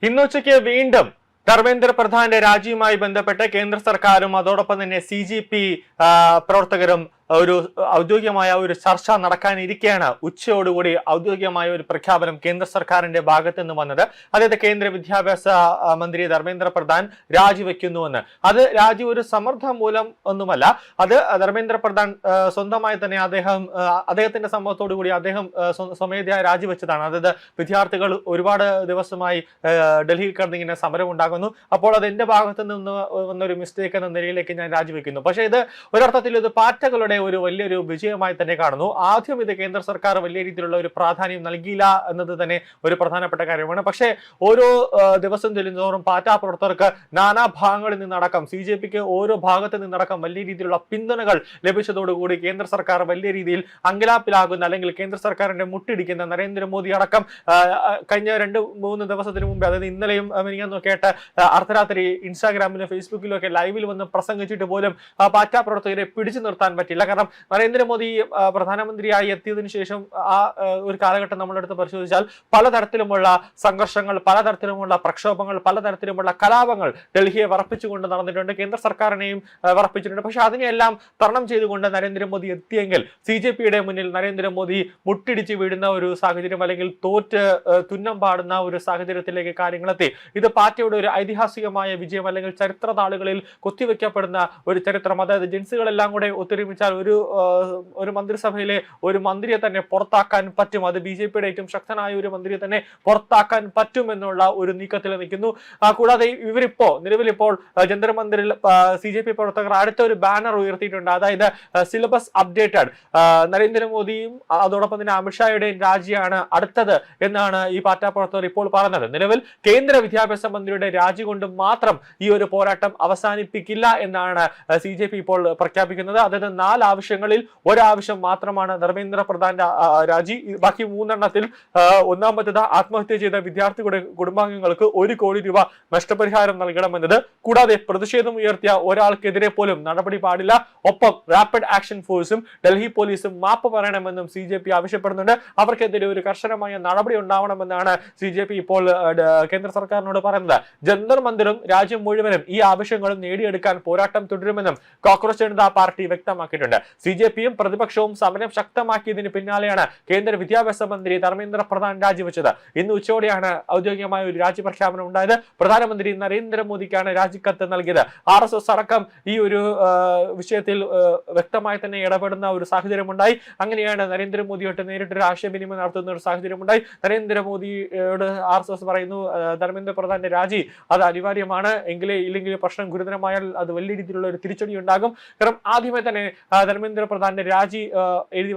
ഇന്നുച്ചയ്ക്ക് വീണ്ടും ധർമ്മേന്ദ്ര പ്രധാന്റെ രാജിയുമായി ബന്ധപ്പെട്ട് കേന്ദ്ര സർക്കാരും അതോടൊപ്പം തന്നെ CGP പ്രവർത്തകരും ഒരു ഔദ്യോഗികമായ ഒരു ചർച്ച നടക്കാനിരിക്കെയാണ് ഉച്ചയോടുകൂടി ഔദ്യോഗികമായ ഒരു പ്രഖ്യാപനം കേന്ദ്ര സർക്കാരിന്റെ ഭാഗത്തു നിന്ന് വന്നത്. അതായത് കേന്ദ്ര വിദ്യാഭ്യാസ മന്ത്രി ധർമ്മേന്ദ്ര പ്രധാൻ രാജിവെക്കുന്നുവെന്ന്. അത് രാജി ഒരു സമ്മർദ്ദം മൂലം ഒന്നുമല്ല, അത് ധർമ്മേന്ദ്ര പ്രധാൻ സ്വന്തമായി തന്നെ അദ്ദേഹത്തിന്റെ സമ്മതത്തോടു കൂടി അദ്ദേഹം സ്വമേധയാ രാജിവെച്ചതാണ്. അതായത് വിദ്യാർത്ഥികൾ ഒരുപാട് ദിവസമായി ഡൽഹിയിൽ കിടന്നിങ്ങനെ സമരം ഉണ്ടാകുന്നു, അപ്പോൾ അത് എന്റെ ഭാഗത്തു നിന്ന് വന്നൊരു മിസ്റ്റേക്ക് എന്ന നിലയിലേക്ക് ഞാൻ രാജിവെക്കുന്നു. പക്ഷേ ഇത് ഒരർത്ഥത്തിൽ ഇത് പാറ്റകളുടെ ഒരു വലിയൊരു വിജയമായി തന്നെ കാണുന്നു. ആദ്യം ഇത് കേന്ദ്ര സർക്കാർ വലിയ രീതിയിലുള്ള ഒരു പ്രാധാന്യം നൽകിയില്ല എന്നത് തന്നെ ഒരു പ്രധാനപ്പെട്ട കാര്യമാണ്. പക്ഷേ ഓരോ ദിവസം ചെല്ലുന്നതോറും പാറ്റ പ്രവർത്തകർക്ക് നാനാ ഭാഗങ്ങളിൽ നിന്നടക്കം CJPക്ക് ഓരോ ഭാഗത്ത് നിന്നടക്കം വലിയ രീതിയിലുള്ള പിന്തുണകൾ ലഭിച്ചതോടുകൂടി കേന്ദ്ര സർക്കാർ വലിയ രീതിയിൽ അങ്കലാപ്പിലാകുന്ന അല്ലെങ്കിൽ കേന്ദ്ര സർക്കാരിന്റെ മുട്ടിടിക്കുന്ന നരേന്ദ്രമോദി അടക്കം കഴിഞ്ഞ 2-3 ദിവസത്തിന് മുമ്പ്, അതായത് ഇന്നലെയും കേട്ട് അർദ്ധരാത്രി ഇൻസ്റ്റാഗ്രാമിലും ഫേസ്ബുക്കിലും ഒക്കെ ലൈവിൽ വന്ന് പ്രസംഗിച്ചിട്ട് പോലും പാറ്റ പ്രവർത്തകരെ പിടിച്ചു നിർത്താൻ പറ്റില്ല. കാരണം നരേന്ദ്രമോദി പ്രധാനമന്ത്രിയായി എത്തിയതിനു ശേഷം ആ ഒരു കാലഘട്ടം നമ്മളെടുത്ത് പരിശോധിച്ചാൽ പലതരത്തിലുമുള്ള സംഘർഷങ്ങൾ, പലതരത്തിലുമുള്ള പ്രക്ഷോഭങ്ങൾ, പലതരത്തിലുമുള്ള കലാപങ്ങൾ ഡൽഹിയെ വറപ്പിച്ചുകൊണ്ട് നടന്നിട്ടുണ്ട്, കേന്ദ്ര സർക്കാരിനെയും വറപ്പിച്ചിട്ടുണ്ട്. പക്ഷെ അതിനെല്ലാം തരണം ചെയ്തുകൊണ്ട് നരേന്ദ്രമോദി എത്തിയെങ്കിൽ CJPയുടെ മുന്നിൽ നരേന്ദ്രമോദി മുട്ടിടിച്ച് വീഴുന്ന ഒരു സാഹചര്യം അല്ലെങ്കിൽ തോറ്റ് തുന്നം പാടുന്ന ഒരു സാഹചര്യത്തിലേക്ക് കാര്യങ്ങളെത്തി. ഇത് പാർട്ടിയുടെ ഒരു ഐതിഹാസികമായ വിജയം അല്ലെങ്കിൽ ചരിത്ര താളുകളിൽ കൊത്തിവെക്കപ്പെടുന്ന ഒരു ചരിത്രം. അതായത് ജൻസുകളെല്ലാം കൂടെ ഒത്തൊരുമിച്ചാൽ ഒരു മന്ത്രിസഭയിലെ ഒരു മന്ത്രിയെ തന്നെ പുറത്താക്കാൻ പറ്റും. അത് BJPയുടെ ഏറ്റവും ശക്തനായ ഒരു മന്ത്രിയെ തന്നെ പുറത്താക്കാൻ പറ്റും എന്നുള്ള ഒരു നീക്കത്തിൽ നിൽക്കുന്നു. കൂടാതെ നിലവിലിപ്പോൾ ജന്തർ മന്ദിറിൽ CJP പ്രവർത്തകർ അടുത്ത ഒരു ബാനർ ഉയർത്തിയിട്ടുണ്ട്. അതായത് സിലബസ് അപ്ഡേറ്റഡ്, നരേന്ദ്രമോദിയും അതോടൊപ്പം തന്നെ അമിത്ഷായുടെയും രാജിയാണ് അടുത്തത് എന്നാണ് ഈ പാർട്ടി പ്രവർത്തകർ ഇപ്പോൾ പറഞ്ഞത്. നിലവിൽ കേന്ദ്ര വിദ്യാഭ്യാസ മന്ത്രിയുടെ രാജി കൊണ്ട് മാത്രം ഈ ഒരു പോരാട്ടം അവസാനിപ്പിക്കില്ല എന്നാണ് CJP ഇപ്പോൾ പ്രഖ്യാപിക്കുന്നത്. അതായത് 4 ആവശ്യങ്ങളിൽ ഒരാവശ്യം മാത്രമാണ് ധർമ്മേന്ദ്ര പ്രധാന്റെ രാജി. ബാക്കി 3 എണ്ണത്തിൽ ഒന്നാമത്തേത് ആത്മഹത്യ ചെയ്ത വിദ്യാർത്ഥികളുടെ കുടുംബാംഗങ്ങൾക്ക് 1 കോടി രൂപ നഷ്ടപരിഹാരം നൽകണമെന്നത്. കൂടാതെ പ്രതിഷേധം ഉയർത്തിയ ഒരാൾക്കെതിരെ പോലും നടപടി പാടില്ല. ഒപ്പം റാപ്പിഡ് ആക്ഷൻ ഫോഴ്സും ഡൽഹി പോലീസും മാപ്പ് പറയണമെന്നും CJP ആവശ്യപ്പെടുന്നുണ്ട്. അവർക്കെതിരെ ഒരു കർശനമായ നടപടി ഉണ്ടാവണമെന്നാണ് CJP ഇപ്പോൾ കേന്ദ്ര സർക്കാരിനോട് പറയുന്നത്. ജന്തർ മന്ദിറും രാജ്യം മുഴുവനും ഈ ആവശ്യങ്ങളും നേടിയെടുക്കാൻ പോരാട്ടം തുടരുമെന്നും കോക്രോച്ച് ജനതാ പാർട്ടി വ്യക്തമാക്കിയിട്ടുണ്ട്. CJPയും പ്രതിപക്ഷവും സമരം ശക്തമാക്കിയതിന് പിന്നാലെയാണ് കേന്ദ്ര വിദ്യാഭ്യാസ മന്ത്രി ധർമ്മേന്ദ്ര പ്രധാൻ രാജിവെച്ചത്. ഇന്ന് ഉച്ചയോടെയാണ് ഔദ്യോഗികമായ ഒരു രാജി പ്രഖ്യാപനം ഉണ്ടായത്. പ്രധാനമന്ത്രി നരേന്ദ്രമോദിക്കാണ് രാജിക്കത്ത് നൽകിയത്. RSS അടക്കം ഈ ഒരു വിഷയത്തിൽ വ്യക്തമായി തന്നെ ഇടപെടുന്ന ഒരു സാഹചര്യം ഉണ്ടായി. അങ്ങനെയാണ് നരേന്ദ്രമോദിയോട്ട് നേരിട്ടൊരു ആശയവിനിമയം നടത്തുന്ന ഒരു സാഹചര്യം ഉണ്ടായി. നരേന്ദ്രമോദിയോട് RSS പറയുന്നു ധർമ്മേന്ദ്ര പ്രധാന്റെ രാജി അത് അനിവാര്യമാണ്, ഇല്ലെങ്കിൽ പ്രശ്നം ഗുരുതരമായാൽ അത് വലിയ രീതിയിലുള്ള ഒരു തിരിച്ചടി ഉണ്ടാകും. കാരണം ആദ്യമേ തന്നെ ധർമ്മേന്ദ്ര പ്രധാന്റെ രാജി എഴുതി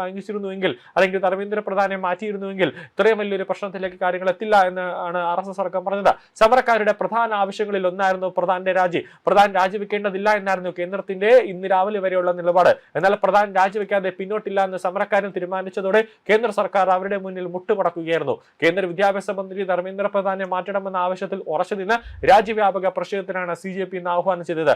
വാങ്ങിച്ചിരുന്നുവെങ്കിൽ അല്ലെങ്കിൽ ധർമ്മേന്ദ്ര പ്രധാനെ മാറ്റിയിരുന്നുവെങ്കിൽ ഇത്രയും വലിയൊരു പ്രശ്നത്തിലേക്ക് കാര്യങ്ങൾ എത്തില്ല എന്നാണ് RSS അടക്കം പറഞ്ഞത്. സമരക്കാരുടെ പ്രധാന ആവശ്യങ്ങളിൽ ഒന്നായിരുന്നു പ്രധാന്റെ രാജി. പ്രധാൻ രാജിവെക്കേണ്ടതില്ല എന്നായിരുന്നു കേന്ദ്രത്തിന്റെ ഇന്ന് രാവിലെ വരെയുള്ള നിലപാട്. എന്നാൽ പ്രധാൻ രാജിവെക്കാതെ പിന്നോട്ടില്ല എന്ന് സമരക്കാരും തീരുമാനിച്ചതോടെ കേന്ദ്ര സർക്കാർ അവരുടെ മുന്നിൽ മുട്ടുമടക്കുകയായിരുന്നു. കേന്ദ്ര വിദ്യാഭ്യാസ മന്ത്രി ധർമ്മേന്ദ്ര പ്രധാനെ മാറ്റണമെന്ന ആവശ്യത്തിൽ ഉറച്ചു നിന്ന് രാജ്യവ്യാപക പ്രതിഷേധത്തിനാണ് CJP ഇന്ന് ആഹ്വാനം ചെയ്തത്.